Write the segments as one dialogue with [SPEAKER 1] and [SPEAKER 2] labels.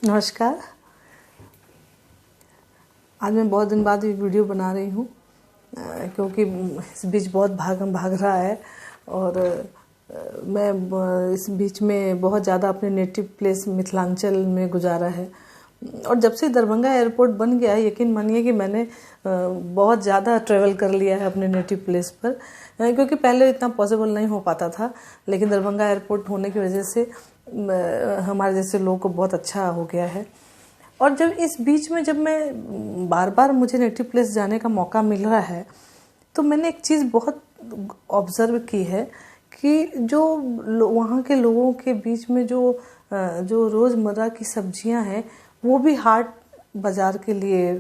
[SPEAKER 1] नमस्कार। आज मैं बहुत दिन बाद ये वीडियो बना रही हूँ क्योंकि इस बीच बहुत भागम भाग रहा है और मैं इस बीच में बहुत ज़्यादा अपने नेटिव प्लेस मिथिलांचल में गुजारा है। और जब से दरभंगा एयरपोर्ट बन गया है, यकीन मानिए कि मैंने बहुत ज़्यादा ट्रैवल कर लिया है अपने नेटिव प्लेस पर, क्योंकि पहले इतना पॉसिबल नहीं हो पाता था। लेकिन दरभंगा एयरपोर्ट होने की वजह से हमारे जैसे लोगों को बहुत अच्छा हो गया है। और जब इस बीच में जब मैं बार बार मुझे नेटिव प्लेस जाने का मौका मिल रहा है, तो मैंने एक चीज़ बहुत ऑब्ज़र्व की है कि जो वहाँ के लोगों के बीच में जो रोज़मर्रा की सब्जियां हैं, वो भी हाट बाज़ार के लिए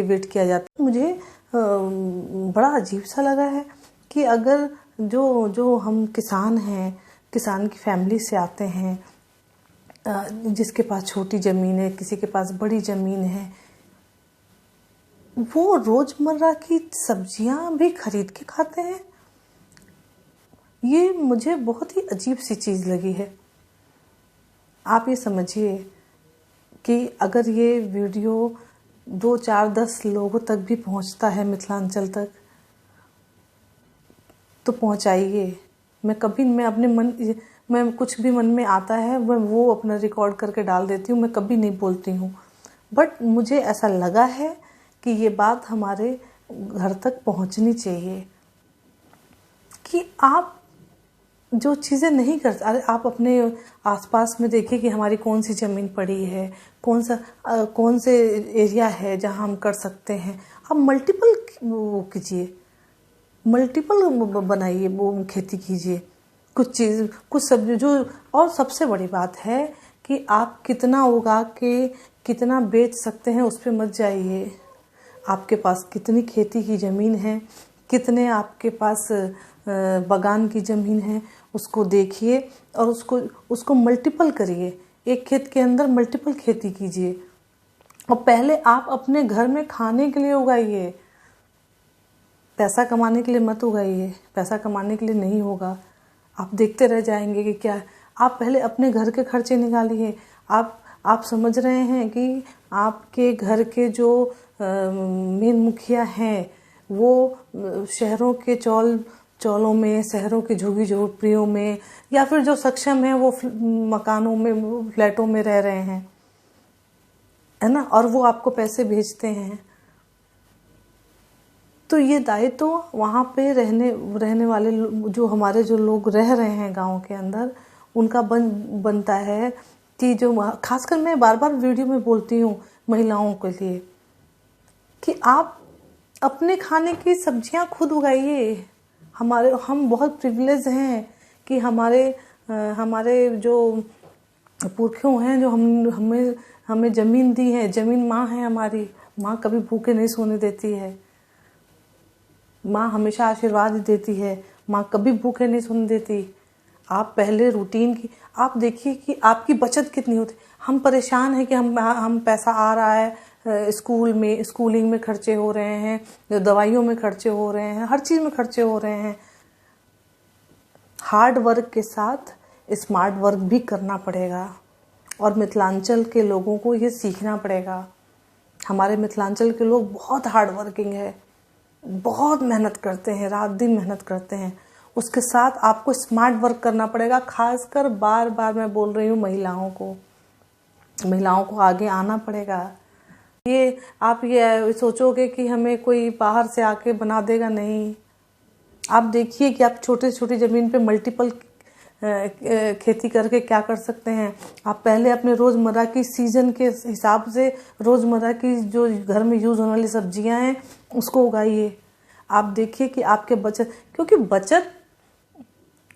[SPEAKER 1] वेट किया जाता है। मुझे बड़ा अजीब सा लगा है कि अगर जो हम किसान हैं, किसान की फैमिली से आते हैं, जिसके पास छोटी ज़मीन है, किसी के पास बड़ी ज़मीन है, वो रोज़मर्रा की सब्जियां भी खरीद के खाते हैं। ये मुझे बहुत ही अजीब सी चीज़ लगी है। आप ये समझिए कि अगर ये वीडियो 2, 4, 10 लोगों तक भी पहुंचता है मिथिलांचल तक, तो पहुंचाइए। मैं कुछ भी मन में आता है वो अपना रिकॉर्ड करके डाल देती हूँ। मैं कभी नहीं बोलती हूँ, बट मुझे ऐसा लगा है कि ये बात हमारे घर तक पहुँचनी चाहिए कि आप जो चीज़ें नहीं करते, अरे आप अपने आसपास में देखिए कि हमारी कौन सी ज़मीन पड़ी है, कौन से एरिया है जहाँ हम कर सकते हैं। आप मल्टीपल वो कीजिए, मल्टीपल बनाइए, वो खेती कीजिए, कुछ सब्जी जो। और सबसे बड़ी बात है कि आप कितना उगा के कितना बेच सकते हैं, उस पर मत जाइए। आपके पास कितनी खेती की ज़मीन है, कितने आपके पास बागान की ज़मीन है, उसको देखिए और उसको मल्टीपल करिए। एक खेत के अंदर मल्टीपल खेती कीजिए। और पहले आप अपने घर में खाने के लिए उगाइए, पैसा कमाने के लिए मत उगाइए। पैसा कमाने के लिए नहीं होगा, आप देखते रह जाएंगे कि क्या। आप पहले अपने घर के खर्चे निकालिए। आप समझ रहे हैं कि आपके घर के जो मेन मुखिया हैं, वो शहरों के चौलों में, शहरों की झुग्गी झोपड़ियों में, या फिर जो सक्षम है वो मकानों में, फ्लैटों में रह रहे हैं, है ना, और वो आपको पैसे भेजते हैं। तो ये दायित्व तो वहाँ पे रहने वाले जो लोग रह रहे हैं गाँव के अंदर, उनका बनता है कि खासकर मैं बार बार वीडियो में बोलती हूँ महिलाओं के लिए कि आप अपने खाने की सब्जियां खुद उगाइए। हम बहुत प्रिविलेज हैं कि हमारे जो पुरखों हैं, जो हमें ज़मीन दी है। ज़मीन माँ है हमारी। माँ कभी भूखे नहीं सोने देती है। माँ हमेशा आशीर्वाद देती है। माँ कभी भूखे नहीं सोने देती। आप पहले रूटीन की आप देखिए कि आपकी बचत कितनी होती। हम परेशान हैं कि हम पैसा आ रहा है, स्कूलिंग में खर्चे हो रहे हैं, दवाइयों में खर्चे हो रहे हैं, हर चीज़ में खर्चे हो रहे हैं। हार्ड वर्क के साथ स्मार्ट वर्क भी करना पड़ेगा और मिथिलांचल के लोगों को ये सीखना पड़ेगा। हमारे मिथिलांचल के लोग बहुत हार्ड वर्किंग है, बहुत मेहनत करते हैं, रात दिन मेहनत करते हैं। उसके साथ आपको स्मार्ट वर्क करना पड़ेगा। खासकर बार बार मैं बोल रही हूँ महिलाओं को आगे आना पड़ेगा। आप ये सोचोगे कि हमें कोई बाहर से आके बना देगा, नहीं। आप देखिए कि आप छोटी छोटी ज़मीन पे मल्टीपल खेती करके क्या कर सकते हैं। आप पहले अपने रोज़मर्रा की सीज़न के हिसाब से रोज़मर्रा की जो घर में यूज़ होने वाली सब्जियां हैं, उसको उगाइए। आप देखिए कि आपके क्योंकि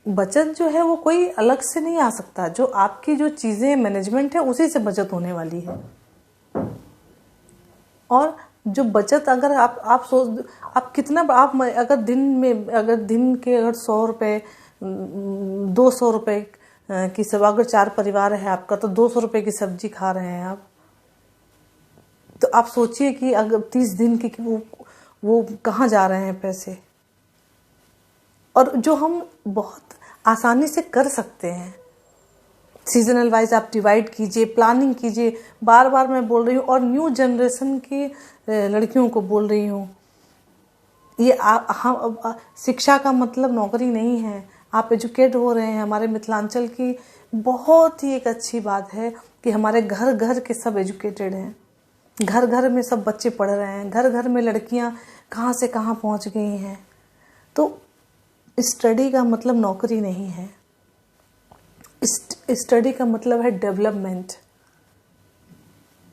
[SPEAKER 1] बचत जो है वो कोई अलग से नहीं आ सकता। जो आपकी जो चीज़ें मैनेजमेंट है, उसी से बचत होने वाली है। और जो बचत अगर आप सोच, आप कितना अगर दिन के 100 रुपये, 200 रुपये की सब, अगर 4 परिवार है आपका, तो 200 रुपये की सब्जी खा रहे हैं आप। तो आप सोचिए कि अगर 30 दिन की वो कहाँ जा रहे हैं पैसे। और जो हम बहुत आसानी से कर सकते हैं, सीजनल वाइज आप डिवाइड कीजिए, प्लानिंग कीजिए। बार बार मैं बोल रही हूँ और न्यू जनरेशन की लड़कियों को बोल रही हूँ, ये हम शिक्षा का मतलब नौकरी नहीं है। आप एजुकेट हो रहे हैं। हमारे मिथिलांचल की बहुत ही एक अच्छी बात है कि हमारे घर घर के सब एजुकेटेड हैं। घर घर में सब बच्चे पढ़ रहे हैं। घर घर में लड़कियां कहाँ से कहाँ पहुँच गई हैं। तो स्टडी का मतलब नौकरी नहीं है। स्टडी का मतलब है डेवलपमेंट।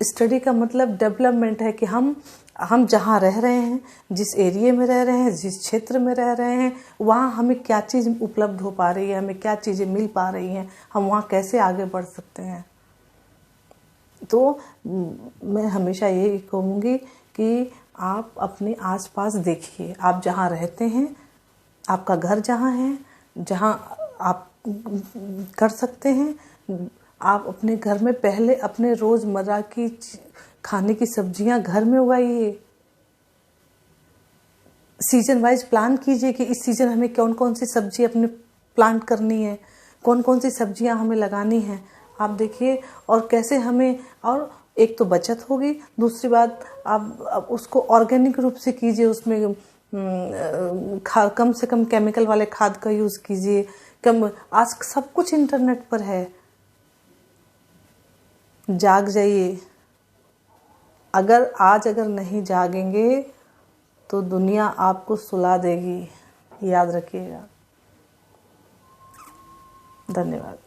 [SPEAKER 1] स्टडी का मतलब डेवलपमेंट है कि हम जहाँ रह रहे हैं, जिस एरिया में रह रहे हैं, जिस क्षेत्र में रह रहे हैं, वहाँ हमें क्या चीज़ उपलब्ध हो पा रही है, हमें क्या चीज़ें मिल पा रही हैं, हम वहाँ कैसे आगे बढ़ सकते हैं। तो मैं हमेशा यही कहूँगी कि आप अपने आसपास देखिए, आप जहाँ रहते हैं, आपका घर जहाँ है, जहाँ आप कर सकते हैं, आप अपने घर में पहले अपने रोज़मर्रा की खाने की सब्जियां घर में उगाइए। सीजन वाइज प्लान कीजिए कि इस सीजन हमें कौन कौन सी सब्जी अपने प्लांट करनी है, कौन कौन सी सब्जियां हमें लगानी है। आप देखिए और कैसे हमें, और एक तो बचत होगी, दूसरी बात आप उसको ऑर्गेनिक रूप से कीजिए। उसमें कम से कम केमिकल वाले खाद का यूज़ कीजिए। आज सब कुछ इंटरनेट पर है। जाग जाइए। अगर नहीं जागेंगे तो दुनिया आपको सुला देगी, याद रखिएगा। धन्यवाद।